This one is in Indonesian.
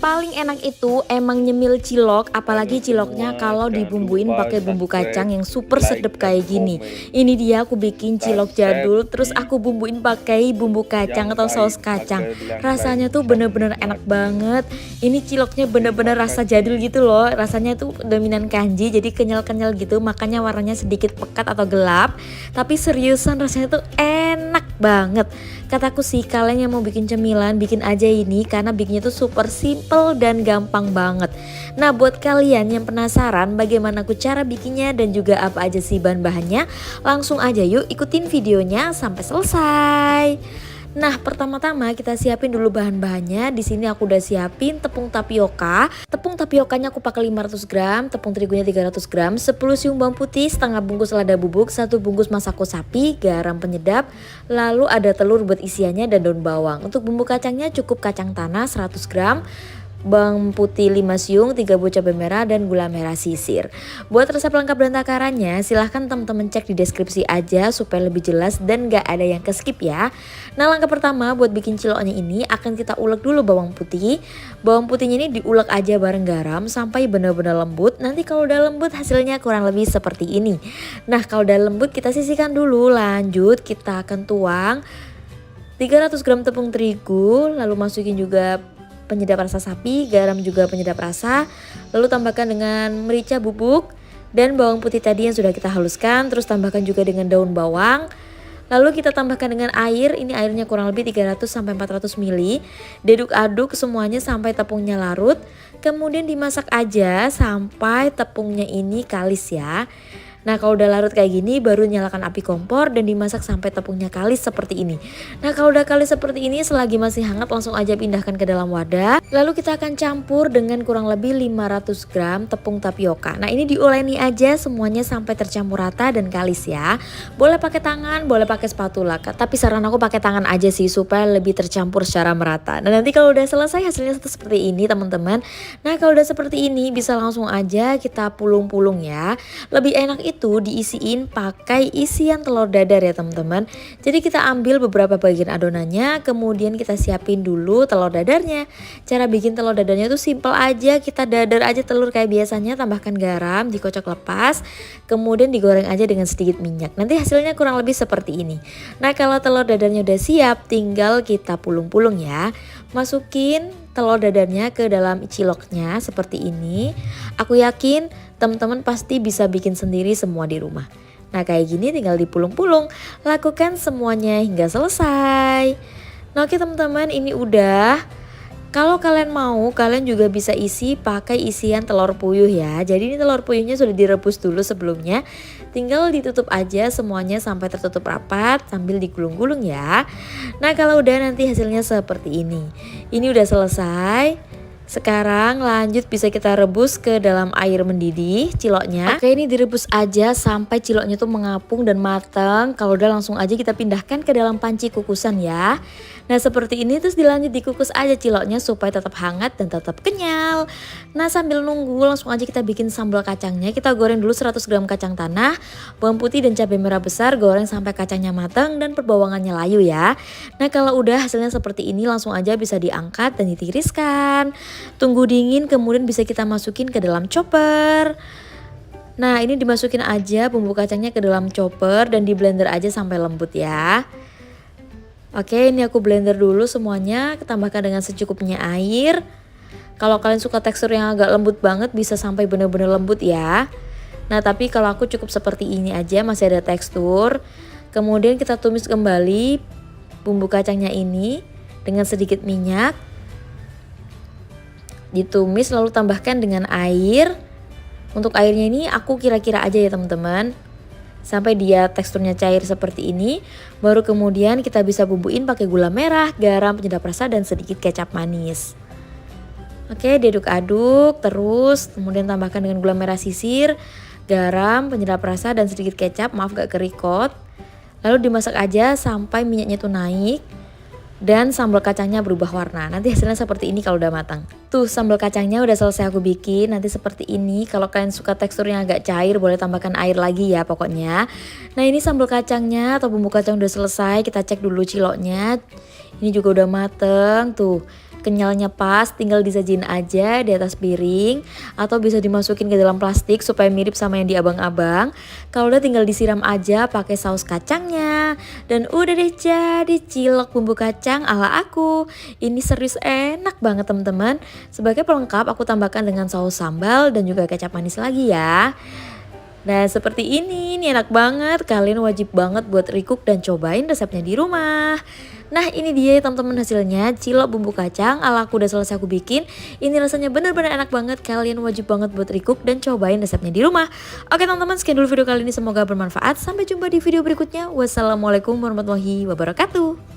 paling enak itu emang nyemil cilok, apalagi ciloknya kalau Semua jangan dibumbuin lupa pakai bumbu subscribe, kacang yang super like, sedep dan kayak gini. komen. Ini dia aku bikin cilok Subscribe jadul, terus di aku bumbuin pakai bumbu kacang yang atau saus lain kacang. agar yang Rasanya lain tuh bisa bener-bener enak menikmati. banget. Ini ciloknya bener-bener Terima rasa jadul kasih. gitu loh. Rasanya tuh dominan kanji, jadi kenyal-kenyal gitu, makanya warnanya sedikit pekat atau gelap. Tapi seriusan rasanya tuh enak banget. Kataku sih, kalian yang mau bikin cemilan, bikin aja ini karena bikinnya tuh super simple dan gampang banget. Nah, buat kalian yang penasaran bagaimana aku cara bikinnya dan juga apa aja sih bahan-bahannya, langsung aja yuk ikutin videonya sampai selesai. Nah, pertama-tama kita siapin dulu bahan-bahannya. Di sini aku udah siapin tepung tapioka. Tepung tapiokanya aku pakai 500 gram, tepung terigunya 300 gram, 10 siung bawang putih, setengah bungkus lada bubuk, 1 bungkus masako sapi, garam penyedap, lalu ada telur buat isiannya dan daun bawang. Untuk bumbu kacangnya cukup kacang tanah 100 gram, bawang putih 5 siung, 3 buah cabai merah, dan gula merah sisir. Buat resep lengkap dan takarannya silahkan teman-teman cek di deskripsi aja supaya lebih jelas dan gak ada yang ke skip ya. Nah, langkah pertama buat bikin ciloknya ini akan kita ulek dulu bawang putih. Bawang putihnya ini diulek aja bareng garam sampai benar-benar lembut. Nanti kalau udah lembut hasilnya kurang lebih seperti ini. Nah, kalau udah lembut kita sisihkan dulu. Lanjut kita akan tuang 300 gram tepung terigu, lalu masukin juga penyedap rasa sapi, garam juga penyedap rasa, lalu tambahkan dengan merica bubuk dan bawang putih tadi yang sudah kita haluskan, terus tambahkan juga dengan daun bawang. Lalu kita tambahkan dengan air, ini airnya kurang lebih 300 sampai 400 ml. Diaduk-aduk semuanya sampai tepungnya larut. Kemudian dimasak aja sampai tepungnya ini kalis ya. Nah, kalau udah larut kayak gini baru nyalakan api kompor dan dimasak sampai tepungnya kalis seperti ini. Nah, kalau udah kalis seperti ini selagi masih hangat langsung aja pindahkan ke dalam wadah. Lalu kita akan campur dengan kurang lebih 500 gram tepung tapioka. Nah, ini diuleni aja semuanya sampai tercampur rata dan kalis ya. Boleh pakai tangan, boleh pakai spatula. Tapi saran aku pakai tangan aja sih supaya lebih tercampur secara merata. Nah, nanti kalau udah selesai hasilnya seperti ini teman-teman. Nah, kalau udah seperti ini bisa langsung aja kita pulung-pulung ya. Lebih enak itu diisiin pakai isian telur dadar ya teman-teman. Jadi kita ambil beberapa bagian adonannya, kemudian kita siapin dulu telur dadarnya. Cara bikin telur dadarnya tuh simple aja, kita dadar aja telur kayak biasanya, tambahkan garam, dikocok lepas, kemudian digoreng aja dengan sedikit minyak. Nanti hasilnya kurang lebih seperti ini. Nah, kalau telur dadarnya udah siap, tinggal kita pulung-pulung ya. Masukin telur dadarnya ke dalam ciloknya seperti ini. Aku yakin teman-teman pasti bisa bikin sendiri semua di rumah. Nah, kayak gini tinggal dipulung-pulung. Lakukan semuanya hingga selesai. Nah, oke teman-teman, ini udah. Kalau kalian mau, kalian juga bisa isi pakai isian telur puyuh ya. Jadi ini telur puyuhnya sudah direbus dulu sebelumnya. Tinggal ditutup aja semuanya sampai tertutup rapat sambil digulung-gulung ya. Nah, kalau udah nanti hasilnya seperti ini. Ini udah selesai. Sekarang lanjut bisa kita rebus ke dalam air mendidih ciloknya. Oke, ini direbus aja sampai ciloknya tuh mengapung dan matang. Kalau udah langsung aja kita pindahkan ke dalam panci kukusan ya. Nah, seperti ini terus dilanjut dikukus aja ciloknya supaya tetap hangat dan tetap kenyal. Nah, sambil nunggu langsung aja kita bikin sambal kacangnya. Kita goreng dulu 100 gram kacang tanah, bawang putih dan cabai merah besar, goreng sampai kacangnya matang dan perbawangannya layu ya. Nah, kalau udah hasilnya seperti ini langsung aja bisa diangkat dan ditiriskan. Tunggu dingin kemudian bisa kita masukin ke dalam chopper. Nah, ini dimasukin aja bumbu kacangnya ke dalam chopper dan di blender aja sampai lembut ya. Oke, ini aku blender dulu semuanya, tambahkan dengan secukupnya air. Kalau kalian suka tekstur yang agak lembut banget bisa sampai benar-benar lembut ya. Nah, tapi kalau aku cukup seperti ini aja masih ada tekstur. Kemudian kita tumis kembali bumbu kacangnya ini dengan sedikit minyak. Ditumis lalu tambahkan dengan air. Untuk airnya ini aku kira-kira aja ya teman-teman. Sampai dia teksturnya cair seperti ini. Baru kemudian kita bisa bumbuin pakai gula merah, garam, penyedap rasa, dan sedikit kecap manis. Oke, diaduk-aduk terus. Kemudian tambahkan dengan gula merah sisir, garam, penyedap rasa, dan sedikit kecap. Maaf gak kerikot. Lalu dimasak aja sampai minyaknya tuh naik. Dan sambal kacangnya berubah warna. Nanti hasilnya seperti ini kalau udah matang. Tuh, sambal kacangnya udah selesai aku bikin. Nanti seperti ini. Kalau kalian suka teksturnya agak cair boleh tambahkan air lagi ya pokoknya. Nah, ini sambal kacangnya atau bumbu kacang udah selesai. Kita cek dulu ciloknya. Ini juga udah mateng tuh. kenyalnya pas, tinggal disajin aja di atas piring atau bisa dimasukin ke dalam plastik supaya mirip sama yang di abang-abang. Kalau udah tinggal disiram aja pakai saus kacangnya dan udah deh jadi cilok bumbu kacang ala aku. Ini serius enak banget teman-teman. Sebagai pelengkap aku tambahkan dengan saus sambal dan juga kecap manis lagi ya. Nah seperti ini enak banget, kalian wajib banget buat recook dan cobain resepnya di rumah. Nah ini dia ya teman-teman hasilnya, cilok bumbu kacang ala aku udah selesai aku bikin. Ini rasanya bener-bener enak banget, kalian wajib banget buat recook dan cobain resepnya di rumah. Oke teman-teman, sekian dulu video kali ini, semoga bermanfaat. Sampai jumpa di video berikutnya. Wassalamualaikum warahmatullahi wabarakatuh.